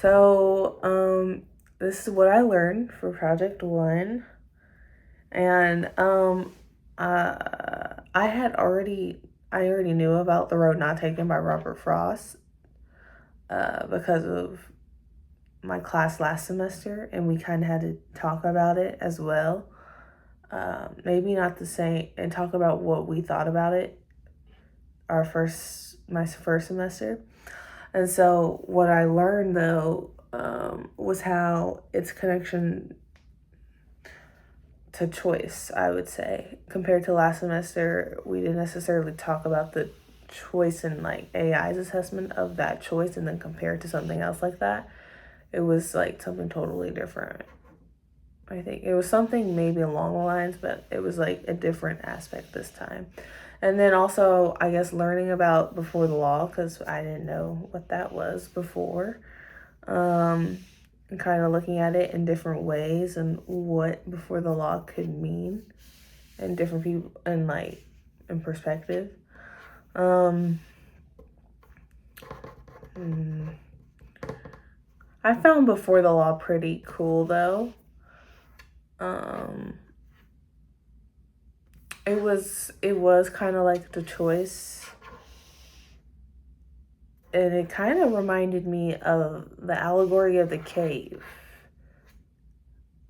So, this is what I learned for Project One, and I already knew about The Road Not Taken by Robert Frost, because of my class last semester, and we kind of had to talk about it as well. Maybe not the same, and talk about what we thought about it. My first semester. And so what I learned though, was how its connection to choice, I would say. Compared to last semester, we didn't necessarily talk about the choice and like AI's assessment of that choice and then compare it to something else like that. It was like something totally different. I think it was something maybe along the lines, but it was like a different aspect this time. And then also, I guess, learning about Before the Law, because I didn't know what that was before. And kind of looking at it in different ways and what Before the Law could mean and different people and like in perspective. Um, I found Before the Law pretty cool though. Um, it was kind of like the choice, and it kind of reminded me of the allegory of the cave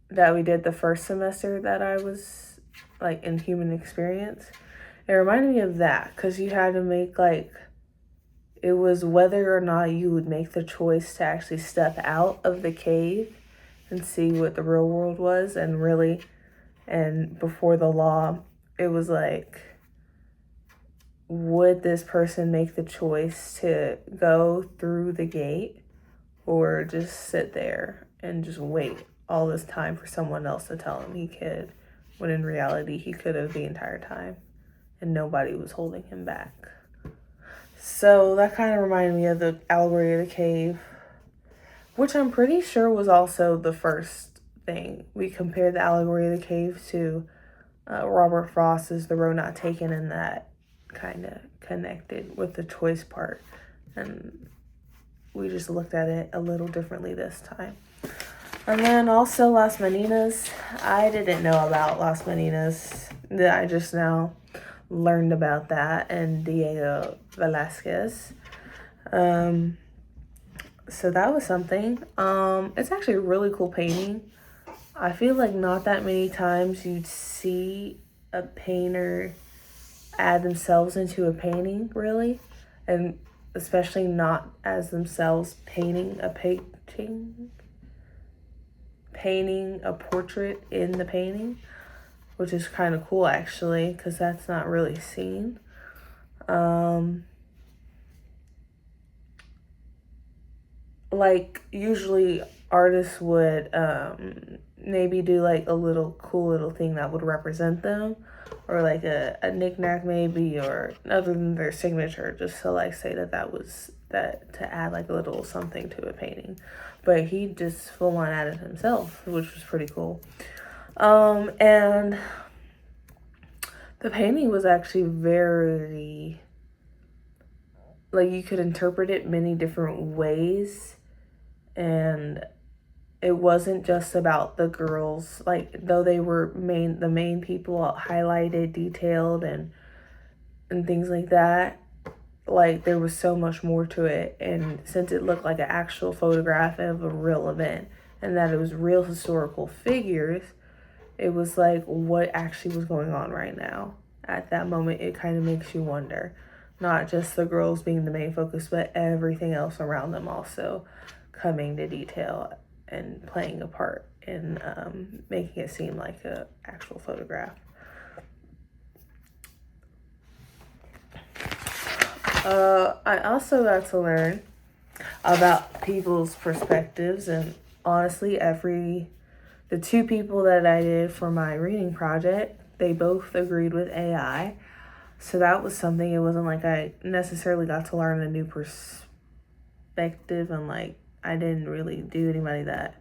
that we did the first semester that I was like in human experience. It reminded me of that because you had to make like, it was whether or not you would make the choice to actually step out of the cave and see what the real world was. And really, and Before the Law, it was like, would this person make the choice to go through the gate or just sit there and just wait all this time for someone else to tell him he could, when in reality he could have the entire time and nobody was holding him back. So that kind of reminded me of the allegory of the cave, which I'm pretty sure was also the first thing. We compared the allegory of the cave to Robert Frost's The Road Not Taken, and that kind of connected with the choice part. And we just looked at it a little differently this time. And then also Las Meninas. I didn't know about Las Meninas. I just now learned about that, and Diego Velasquez. So that was something. It's actually a really cool painting. I feel like not that many times you'd see a painter add themselves into a painting, really, and especially not as themselves painting a portrait in the painting, which is kind of cool actually, because that's not really seen. Like usually artists would maybe do like a little cool little thing that would represent them, or like a knickknack maybe, or other than their signature, just to like say that was that, to add like a little something to a painting. But he just full on added himself, which was pretty cool. And the painting was actually very, like, you could interpret it many different ways, and it wasn't just about the girls, like, though they were the main people highlighted, detailed, and things like that. Like, there was so much more to it, and since it looked like an actual photograph of a real event and that it was real historical figures, it was like, what actually was going on right now at that moment. It kind of makes you wonder, not just the girls being the main focus, but everything else around them also coming to detail and playing a part in making it seem like an actual photograph. I also got to learn about people's perspectives, and honestly, the two people that I did for my reading project, they both agreed with AI. So that was something. It wasn't like I necessarily got to learn a new perspective, and like I didn't really do anybody that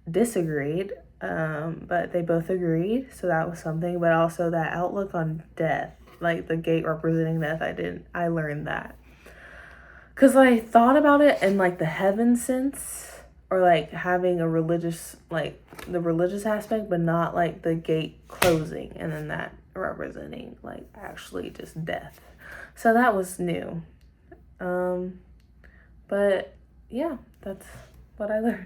disagreed, but they both agreed. So that was something. But also that outlook on death, like the gate representing death, I learned that. Because I thought about it in like the heaven sense, or like having a religious, like the religious aspect, but not like the gate closing and then that representing like actually just death. So that was new. But yeah, that's what I learned.